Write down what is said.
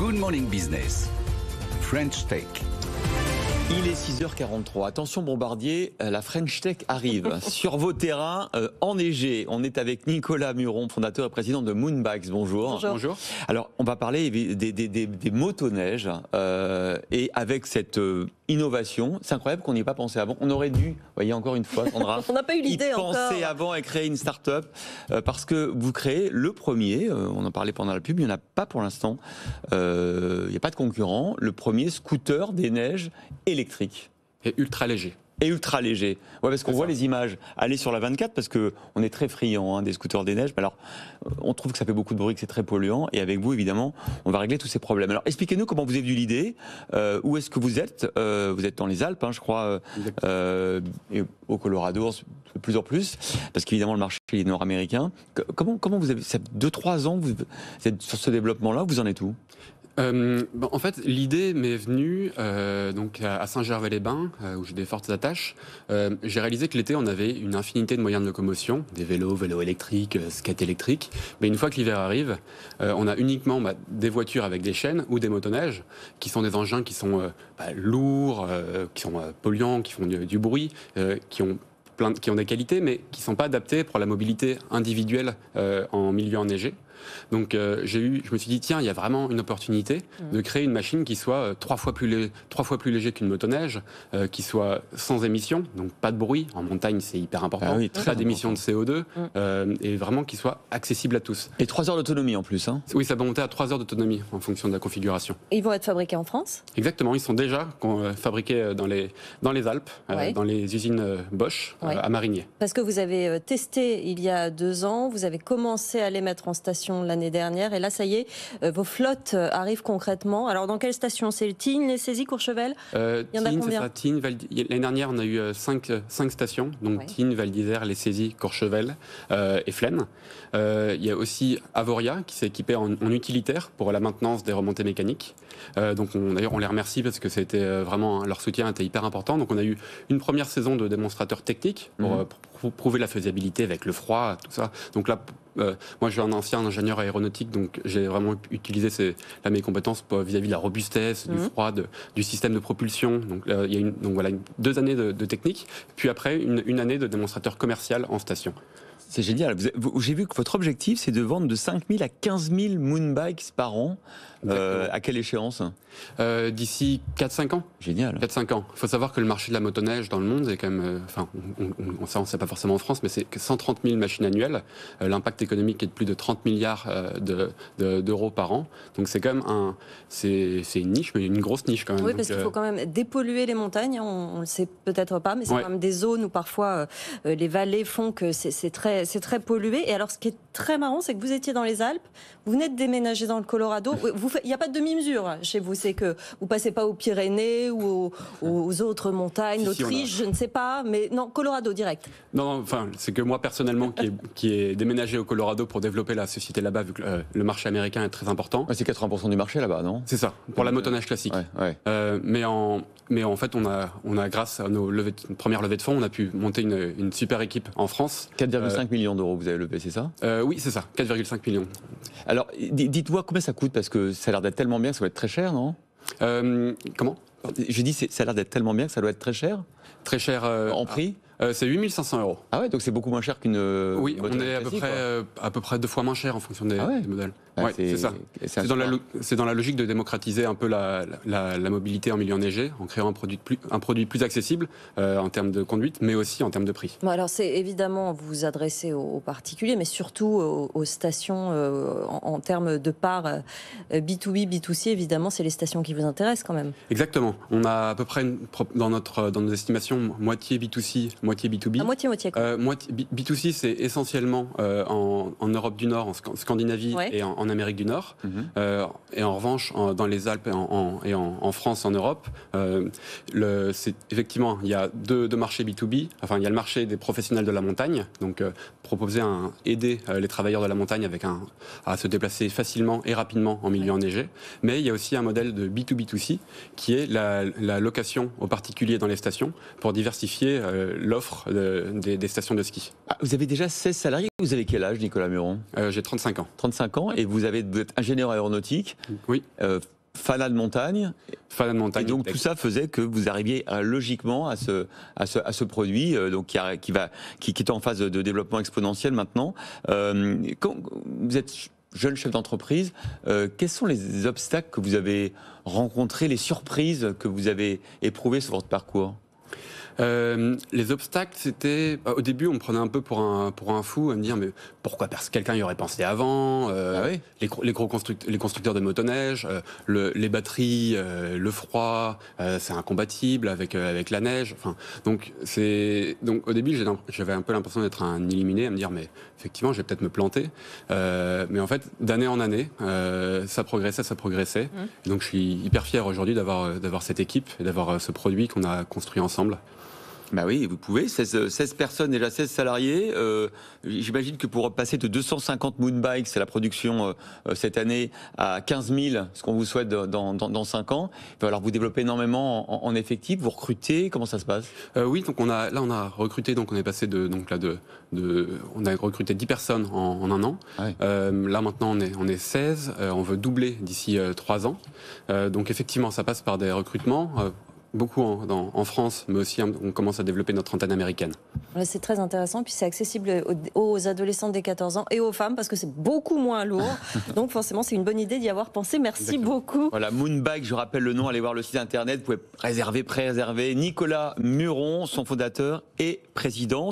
Good Morning Business, French Tech. Il est 6h43. Attention Bombardier, la French Tech arrive sur vos terrains enneigés. On est avec Nicolas Muron, fondateur et président de Moonbikes. Bonjour. Bonjour. Alors, on va parler des motoneiges et avec cette innovation, c'est incroyable qu'on n'y ait pas pensé avant. On aurait dû, voyez encore une fois, Sandra, on n'a pas eu l'idée encore. penser avant et créer une start-up parce que vous créez le premier, on en parlait pendant la pub, il n'y en a pas pour l'instant, il n'y a pas de concurrent, le premier scooter des neiges électrique. Et ultra léger. Et ultra léger. Ouais, parce qu'on voit les images aller sur la 24 parce que on est très friand des scooters des neiges. Mais alors, on trouve que ça fait beaucoup de bruit, que c'est très polluant. Et avec vous, évidemment, on va régler tous ces problèmes. Alors, expliquez-nous comment vous est venue l'idée. Où est-ce que vous êtes ? Vous êtes dans les Alpes, je crois, et au Colorado, de plus en plus, parce qu'évidemment, le marché est nord-américain. Comment vous avez, ça fait 2-3 ans que vous êtes sur ce développement-là, vous en êtes où ? En fait, l'idée m'est venue donc à Saint-Gervais-les-Bains, où j'ai des fortes attaches. J'ai réalisé que l'été, on avait une infinité de moyens de locomotion, des vélos électriques, skates électriques. Mais une fois que l'hiver arrive, on a uniquement des voitures avec des chaînes ou des motoneiges, qui sont des engins qui sont lourds, qui sont polluants, qui font du bruit, qui ont des qualités, mais qui ne sont pas adaptés pour la mobilité individuelle en milieu enneigé. Donc je me suis dit, tiens, il y a vraiment une opportunité de créer une machine qui soit 3 fois plus léger qu'une motoneige, qui soit sans émissions, donc pas de bruit. En montagne, c'est hyper important. Pas d'émissions de CO2, et vraiment qui soit accessible à tous. Et 3 heures d'autonomie en plus. Oui, ça va monter à 3 heures d'autonomie en fonction de la configuration. Et ils vont être fabriqués en France ? Exactement, ils sont déjà fabriqués dans les Alpes, dans les usines Bosch, à Marigné. Parce que vous avez testé il y a 2 ans, vous avez commencé à les mettre en station l'année dernière, et là, ça y est, vos flottes arrivent concrètement. Alors, dans quelle station ? C'est le Tignes, les Saisies, Courchevel ? Il y en a combien ? C'est ça, Tignes, l'année dernière, on a eu 5 stations, donc Tignes, Val d'Isère, les Saisies, Courchevel et Flaine. Il y a aussi Avoria, qui s'est équipé en utilitaire pour la maintenance des remontées mécaniques. Donc, d'ailleurs, on les remercie parce que c'était vraiment, leur soutien était hyper important. Donc, on a eu une première saison de démonstrateurs techniques pour prouver la faisabilité avec le froid, tout ça. Donc là, moi, je suis un ancien ingénieur aéronautique, donc j'ai vraiment utilisé mes compétences vis-à-vis de la robustesse, du froid, du système de propulsion. Donc, il y a 2 années de technique, puis après une année de démonstrateur commercial en station. C'est génial. J'ai vu que votre objectif, c'est de vendre de 5 000 à 15 000 Moonbikes par an. À quelle échéance ? D'ici 4-5 ans. Génial. 4-5 ans. Il faut savoir que le marché de la motoneige dans le monde est quand même... on ne sait pas forcément en France, mais c'est 130 000 machines annuelles. L'impact économique est de plus de 30 milliards d'euros par an. Donc c'est quand même c'est une niche, mais une grosse niche quand même. Oui, parce qu'il faut quand même dépolluer les montagnes. On ne le sait peut-être pas, mais c'est quand même des zones où parfois les vallées font que c'est très pollué. Et alors, ce qui est très marrant, c'est que vous étiez dans les Alpes, vous venez de déménager dans le Colorado. Il n'y a pas de demi-mesure chez vous. C'est que vous passez pas aux Pyrénées ou aux autres montagnes, l'Autriche, je ne sais pas, mais non, Colorado direct. Non, enfin, c'est que moi personnellement qui ai déménagé au Colorado pour développer la société là-bas, vu que le marché américain est très important. C'est 80% du marché là-bas, non ? C'est ça, pour la motoneige classique. Mais en fait, on a grâce à nos premières levées de fonds, on a pu monter une super équipe en France. 4,5 millions d'euros vous avez levé, c'est ça ? Oui, c'est ça, 4,5 millions. Alors, dites-moi combien ça coûte, parce que ça a l'air d'être tellement bien que ça doit être très cher, non ? Comment ? Je dis, ça a l'air d'être tellement bien que ça doit être très cher. Très cher en prix ? C'est 8 500 €. Ah ouais, donc c'est beaucoup moins cher qu'une. Oui, on est à peu près 2 fois moins cher en fonction des modèles. Ouais, c'est ça. C'est dans la logique de démocratiser un peu la mobilité en milieu enneigé, en créant un produit plus accessible en termes de conduite, mais aussi en termes de prix. Bon, alors c'est évidemment vous vous adressez aux particuliers, mais surtout aux stations en termes de part B2B, B2C. Évidemment, c'est les stations qui vous intéressent quand même. Exactement. On a à peu près dans nos estimations moitié B2C, moitié B2B. À moitié quoi. B2C, c'est essentiellement en Europe du Nord, en Scandinavie et en Amérique du Nord. Et en revanche, dans les Alpes et en France, en Europe, effectivement, il y a deux marchés B2B. Enfin, il y a le marché des professionnels de la montagne, donc aider les travailleurs de la montagne à se déplacer facilement et rapidement en milieu enneigé. Mais il y a aussi un modèle de B2B2C qui est la location aux particuliers dans les stations pour diversifier l'offre l'offre des stations de ski. Ah, vous avez déjà 16 salariés. Vous avez quel âge, Nicolas Muron? J'ai 35 ans. 35 ans, et vous êtes ingénieur aéronautique. Oui. Fanat de montagne. Fanat de montagne. Et donc tout ça faisait que vous arriviez logiquement à ce produit donc qui est en phase de développement exponentiel maintenant. Quand vous êtes jeune chef d'entreprise, quels sont les obstacles que vous avez rencontrés, les surprises que vous avez éprouvées sur votre parcours? Les obstacles, c'était au début, on me prenait un peu pour un fou, à me dire mais pourquoi quelqu'un y aurait pensé avant, oui. les constructeurs de motoneige, les batteries, le froid, c'est incompatible avec la neige. Enfin, donc au début, j'avais un peu l'impression d'être un illuminé, à me dire mais effectivement, je vais peut-être me planter. Mais en fait, d'année en année, ça progressait. Et donc je suis hyper fier aujourd'hui d'avoir cette équipe et d'avoir ce produit qu'on a construit ensemble. Bah oui, vous pouvez, 16 personnes, déjà 16 salariés. J'imagine que pour passer de 250 Moonbikes, c'est la production cette année, à 15 000, ce qu'on vous souhaite dans 5 ans, il va falloir vous développer énormément en effectifs. Vous recrutez, comment ça se passe? Oui, donc on a recruté, donc on est passé on a recruté 10 personnes en un an. Ouais. Là maintenant on est 16, on veut doubler d'ici 3 ans. Donc effectivement ça passe par des recrutements. Beaucoup en France, mais aussi on commence à développer notre antenne américaine. C'est très intéressant, puis c'est accessible aux adolescents dès 14 ans et aux femmes parce que c'est beaucoup moins lourd. Donc forcément, c'est une bonne idée d'y avoir pensé. Merci beaucoup. Voilà, Moonbike, je rappelle le nom, allez voir le site internet, vous pouvez pré-réserver. Nicolas Muron, son fondateur et président.